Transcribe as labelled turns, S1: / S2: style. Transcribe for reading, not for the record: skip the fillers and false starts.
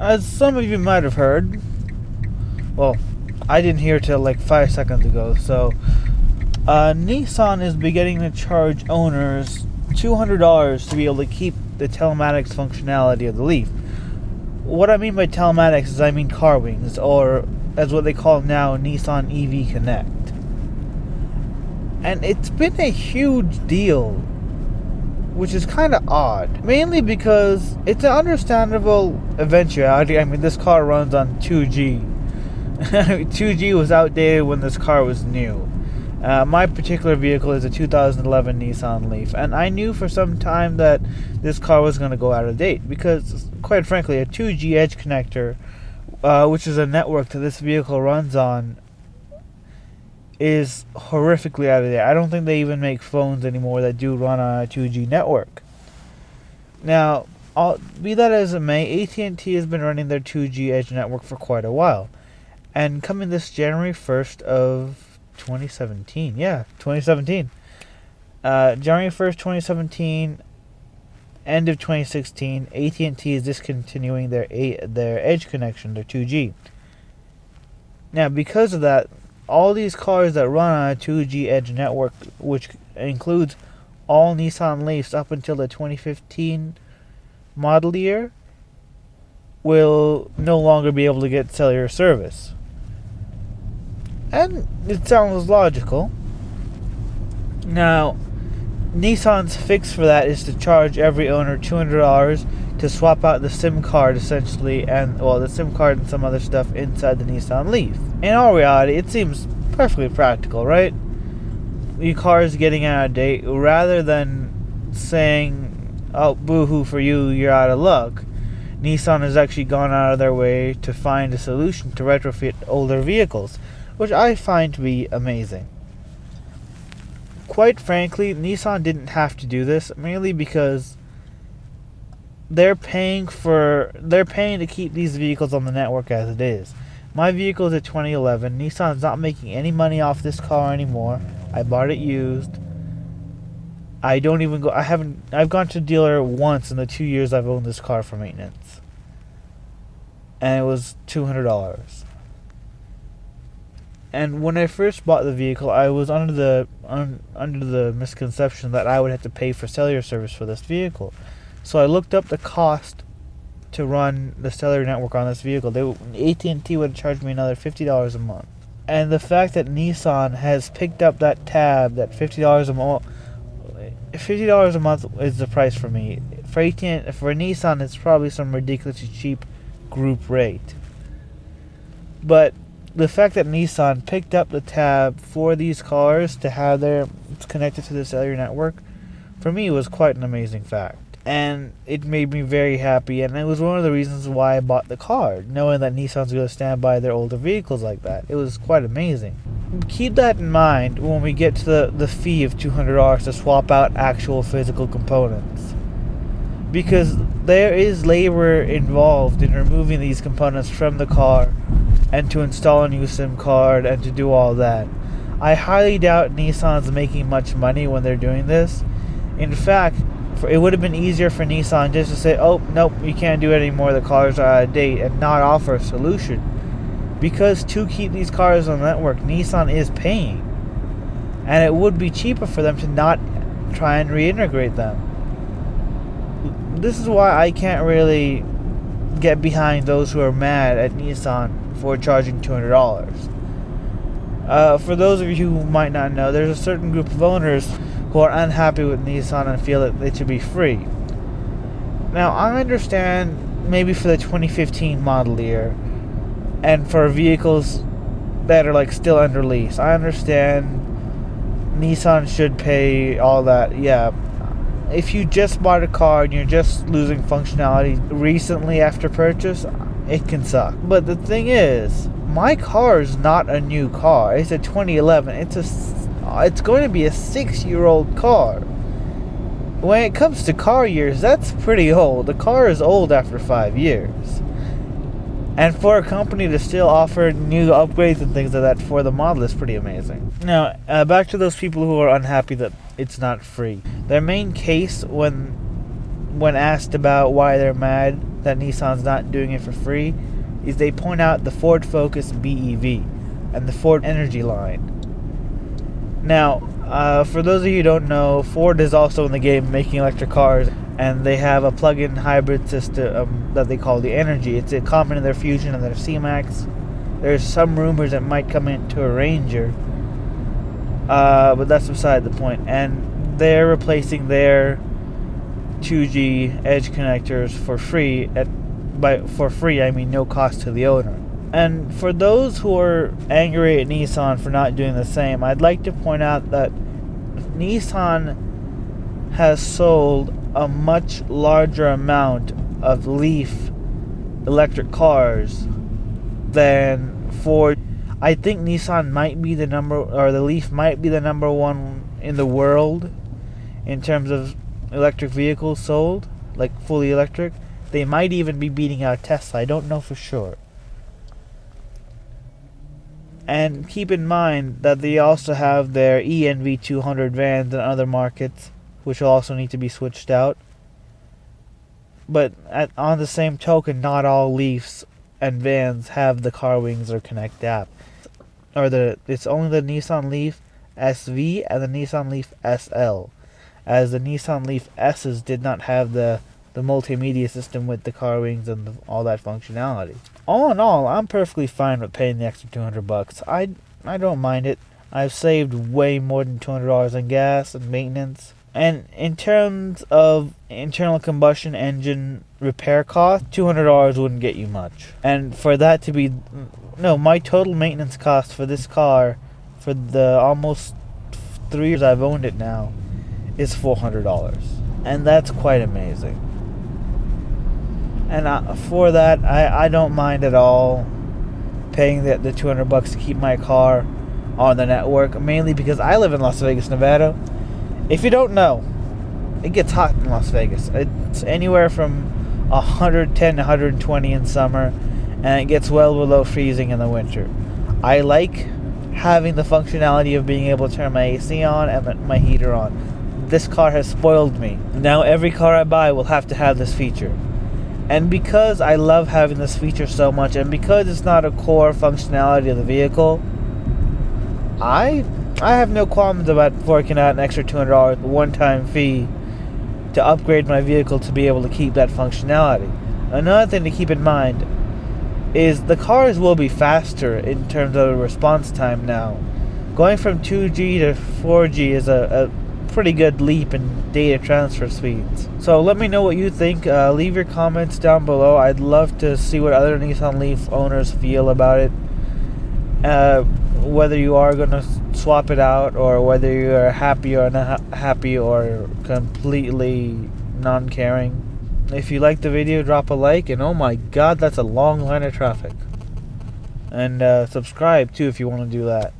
S1: As some of you might have heard, well, I didn't hear till like 5 seconds ago, so Nissan is beginning to charge owners $200 to be able to keep the telematics functionality of the Leaf. What I mean by telematics is I mean car wings, or as what they call now, Nissan EV Connect. And it's been a huge deal, which is kind of odd. Mainly because it's an understandable eventuality. I mean, this car runs on 2G. 2G was outdated when this car was new. My particular vehicle is a 2011 Nissan Leaf, and I knew for some time that this car was going to go out of date because, quite frankly, a 2G edge connector, which is a network that this vehicle runs on, is horrifically out of date. I don't think they even make phones anymore that do run on a 2G network. Now, be that as it may, AT&T has been running their 2G edge network for quite a while. And coming this January 1st of 2017, January 1st, 2017, end of 2016, AT&T is discontinuing their edge connection, their 2G. Now, because of that, all these cars that run on a 2G edge network, which includes all Nissan Leafs up until the 2015 model year, will no longer be able to get cellular service. And it sounds logical. Now, Nissan's fix for that is to charge every owner $200 to swap out the SIM card, essentially, and the SIM card and some other stuff inside the Nissan Leaf. In all reality, it seems perfectly practical, right? Your car is getting out of date. Rather than saying, "Oh, boo-hoo for you, you're out of luck," Nissan has actually gone out of their way to find a solution to retrofit older vehicles, which I find to be amazing. Quite frankly, Nissan didn't have to do this, mainly because they're paying to keep these vehicles on the network as it is. My vehicle is a 2011. Nissan's not making any money off this car anymore. I bought it used. I've gone to a dealer once in the 2 years I've owned this car for maintenance. And it was $200. And when I first bought the vehicle, I was under the misconception that I would have to pay for cellular service for this vehicle. So I looked up the cost to run the cellular network on this vehicle. AT&T would charge me another $50 a month. And the fact that Nissan has picked up that tab, that $50 a month, $50 a month is the price for me. For Nissan, it's probably some ridiculously cheap group rate. But the fact that Nissan picked up the tab for these cars to have their connected to the cellular network, for me, was quite an amazing fact. And it made me very happy, and it was one of the reasons why I bought the car, knowing that Nissan's going to stand by their older vehicles like that. It was quite amazing. Keep that in mind when we get to the fee of $200 to swap out actual physical components. Because there is labor involved in removing these components from the car and to install a new SIM card and to do all that. I highly doubt Nissan's making much money when they're doing this. In fact, it would have been easier for Nissan just to say, "Oh, nope, you can't do it anymore, the cars are out of date," and not offer a solution. Because to keep these cars on the network, Nissan is paying. And it would be cheaper for them to not try and reintegrate them. This is why I can't really get behind those who are mad at Nissan for charging $200. For those of you who might not know, there's a certain group of owners who are unhappy with Nissan and feel that it should be free. Now, I understand maybe for the 2015 model year and for vehicles that are like still under lease, I understand Nissan should pay all that. Yeah, if you just bought a car and you're just losing functionality recently after purchase, it can suck. But the thing is, my car is not a new car. It's a 2011. It's going to be a 6-year-old car. When it comes to car years, that's pretty old. The car is old after 5 years. And for a company to still offer new upgrades and things like that for the model is pretty amazing. Now, back to those people who are unhappy that it's not free. Their main case when asked about why they're mad that Nissan's not doing it for free is they point out the Ford Focus BEV and the Ford Energy line. Now, for those of you who don't know, Ford is also in the game making electric cars, and they have a plug-in hybrid system that they call the Energy. It's a common in their Fusion and their C-Max. There's some rumors it might come into a Ranger, but that's beside the point. And they're replacing their 2G edge connectors for free. For free, I mean no cost to the owner. And for those who are angry at Nissan for not doing the same, I'd like to point out that Nissan has sold a much larger amount of Leaf electric cars than Ford. I think Nissan might be the Leaf might be the number one in the world in terms of electric vehicles sold, like fully electric. They might even be beating out Tesla. I don't know for sure. And keep in mind that they also have their ENV200 vans in other markets, which will also need to be switched out. But on the same token, not all Leafs and vans have the Car Wings or Connect app. It's only the Nissan Leaf SV and the Nissan Leaf SL, as the Nissan Leaf S's did not have the multimedia system with the Car Wings and all that functionality. All in all, I'm perfectly fine with paying the extra $200. I don't mind it. I've saved way more than $200 on gas and maintenance. And in terms of internal combustion engine repair cost, $200 wouldn't get you much. And for that to be... No, my total maintenance cost for this car, for the almost 3 years I've owned it now, is $400. And that's quite amazing. And for that, I don't mind at all paying the $200 to keep my car on the network, mainly because I live in Las Vegas, Nevada. If you don't know, it gets hot in Las Vegas. It's anywhere from 110 to 120 in summer, and it gets well below freezing in the winter. I like having the functionality of being able to turn my AC on and my heater on. This car has spoiled me. Now every car I buy will have to have this feature. And because I love having this feature so much, and because it's not a core functionality of the vehicle, I have no qualms about forking out an extra $200 one-time fee to upgrade my vehicle to be able to keep that functionality. Another thing to keep in mind is the cars will be faster in terms of response time now. Going from 2G to 4G is a pretty good leap in data transfer speeds. So let me know what you think. Leave your comments down below. I'd love to see what other Nissan Leaf owners feel about it. Whether you are going to swap it out, or whether you're happy or not happy, or completely non-caring. If you like the video, drop a like, and oh my god, that's a long line of traffic. And subscribe too if you want to do that.